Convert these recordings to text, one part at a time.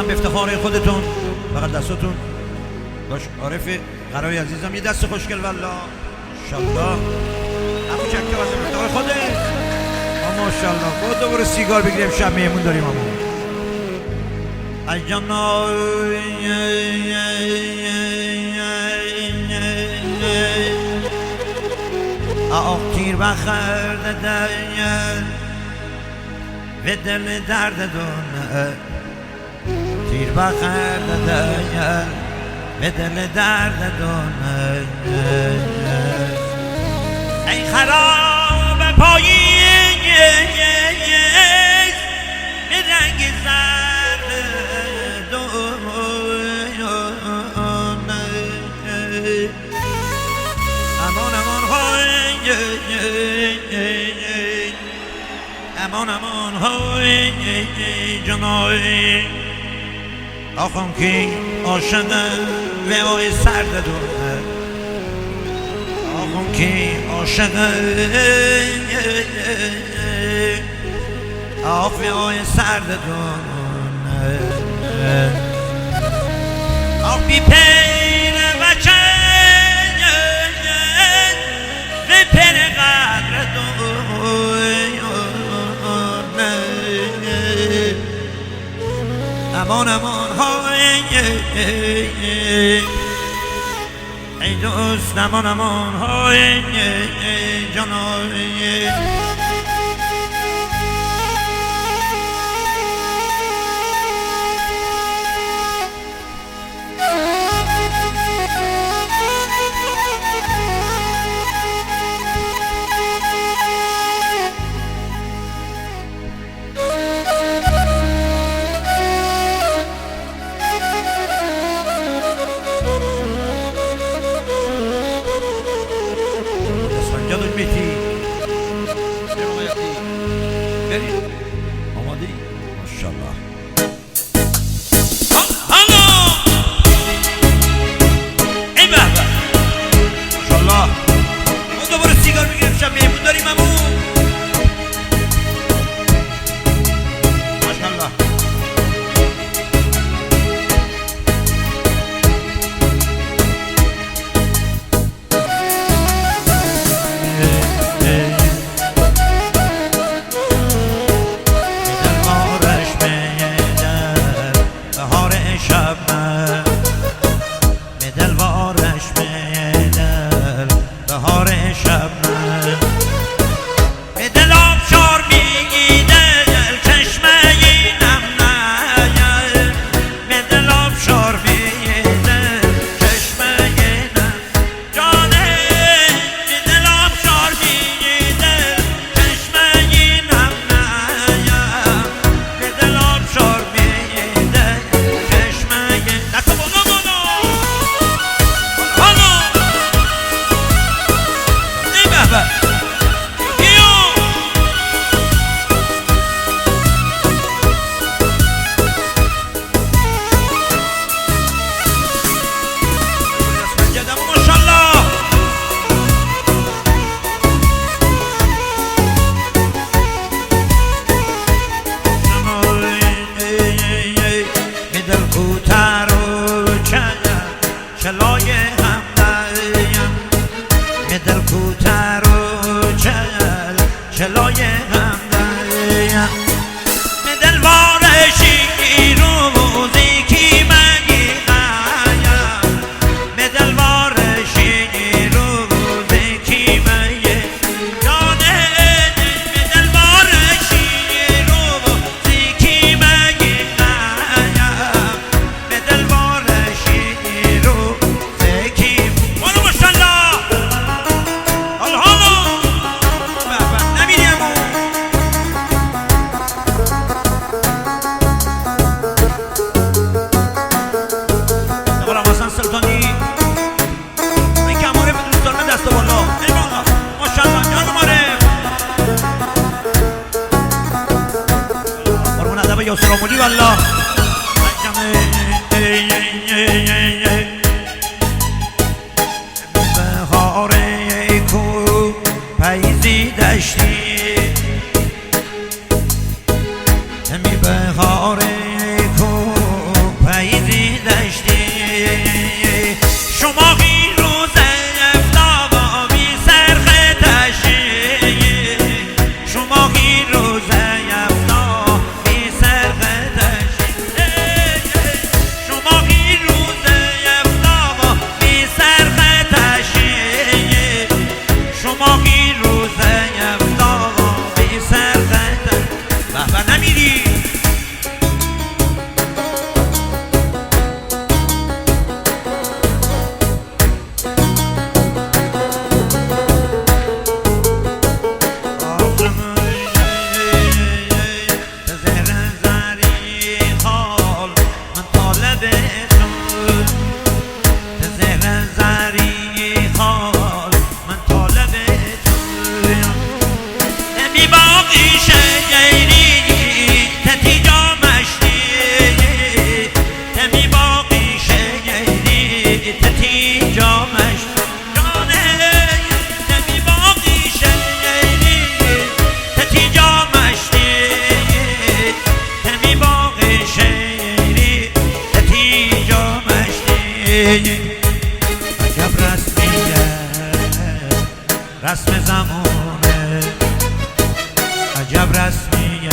گفتم به افتخار خودتون فقط دستتون باش. عارف قرای عزیزم یه دست خوشگل والله انشالله. همون چکه واسه به افتخار خودت ماشاءالله. خود دوباره سیگار بگیریم شب میمون داریم همون ای جانا آخ تیر بخرده دین و دل درد دونه تیر بخرده دین و دل درد دونه ای خراب پایین به رنگ زرد دونه امان امان های امان امان های جنای آخون که عاشقه و آی سرد دونه آخون که عاشقه آخ و آی سرد دونه آخ بی پیر بچه و پر قدر دونه امان امان های ای دوست امان امان های جانای سلامونی والله بهاره کو پاییزی داشتی همی بهاره کو شما این روز افتاوا بی سرخ تشیه شما این روز افتاوا بی سرخ تشیه شما این روز افتاوا بی سرخ تشیه شما این روز افتاوا بی سرخ تشیه بابا نمیری عجب رسمیه رسم زمانه عجب رسمیه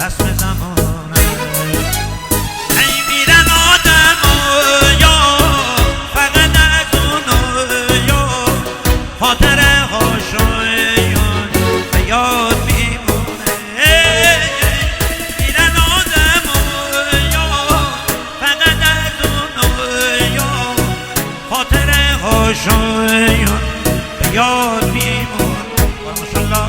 رسم زمانه ای میرن آدم یا فقط از اونو یا خاطر هاشون به یاد میمونه میرن آدم یا فقط از اونو یا خاطر هاشون به یاد میمونه ماشاءالله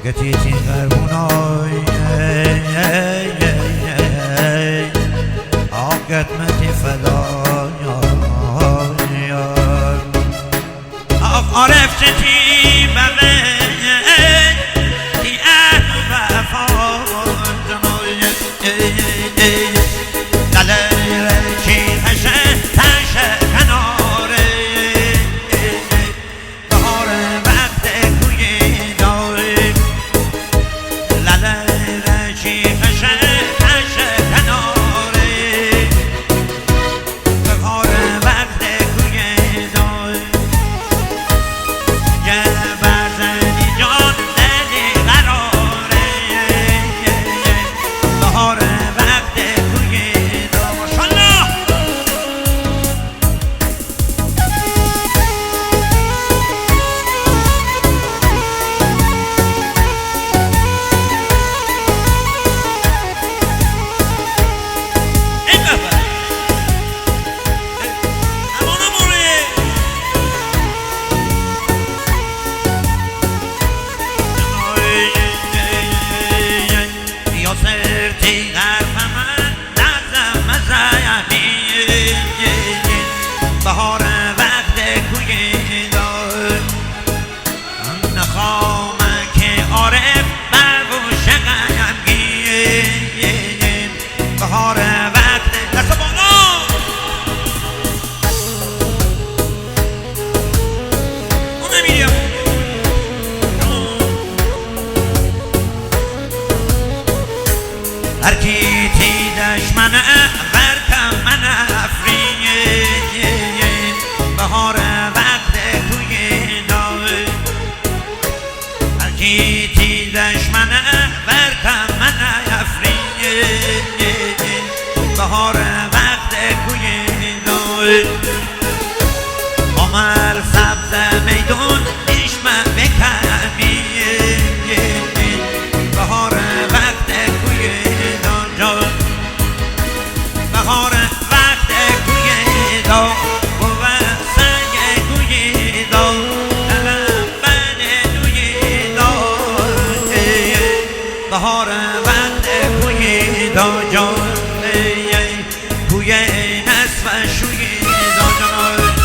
گتیتی غربونای آقت متی فدای آق عارف چتی بغه تی اهل وفا دلیر چی خشه تشه کناره بهار وقت کوی داره چی خشه تشه کناره بهار وقت کوی داره یه برزنی جان دلی قراره بهار وقت کوی داره ماشالله بهار وقت کوی دار نخوام که عارف برگوش غمگین بهار وقت دست بالا اون نمیریم هر کی تی دشمنه برکم من افرین بهار وقت کوی داره هر کی تی دشمنه برکم من افرین بهار وقت کوی داره عمر سبز میدون نشمه بکمی بهار وقت کوی داره بهار وقت شوی زاجانای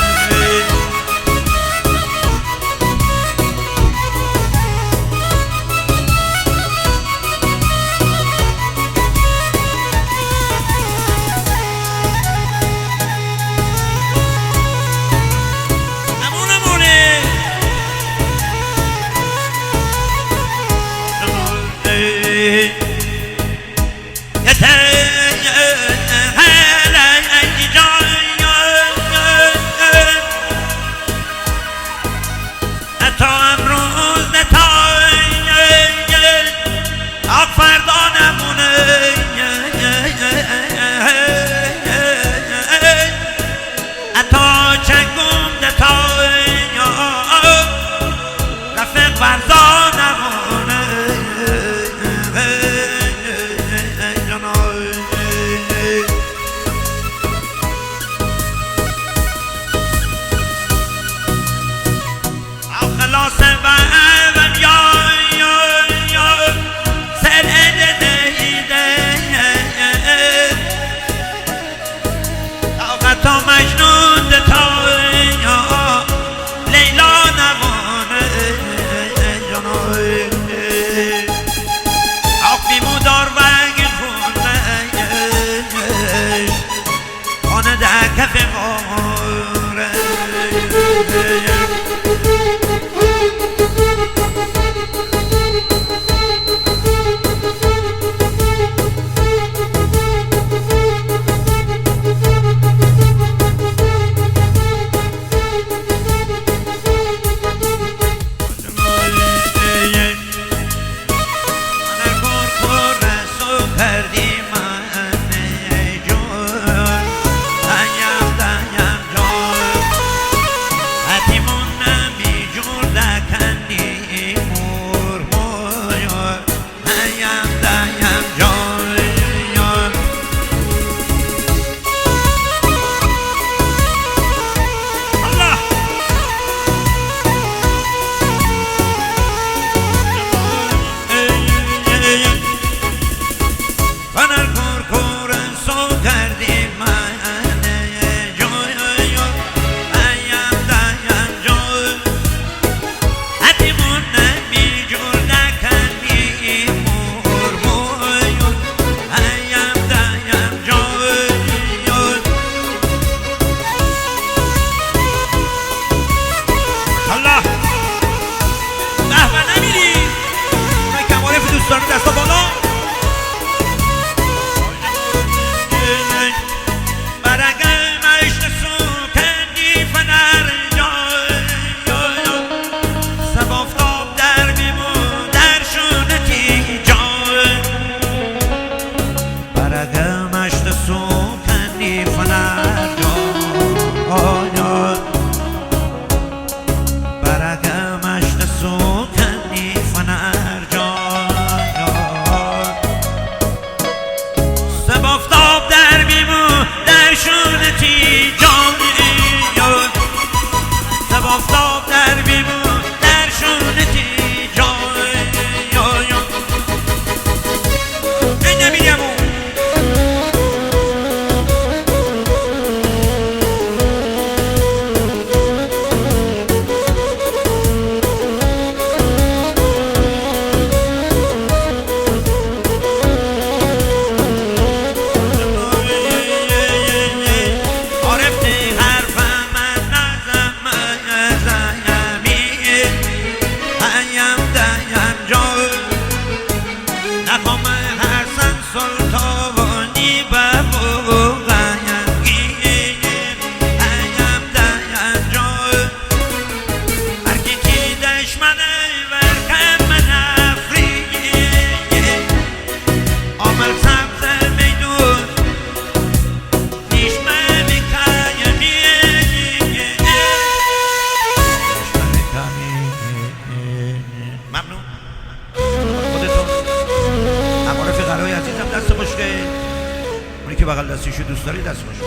که بغل دستیشو دوست داری دست خوش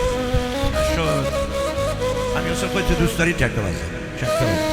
نشد همین اصلا خودت دوست داری چکه بزن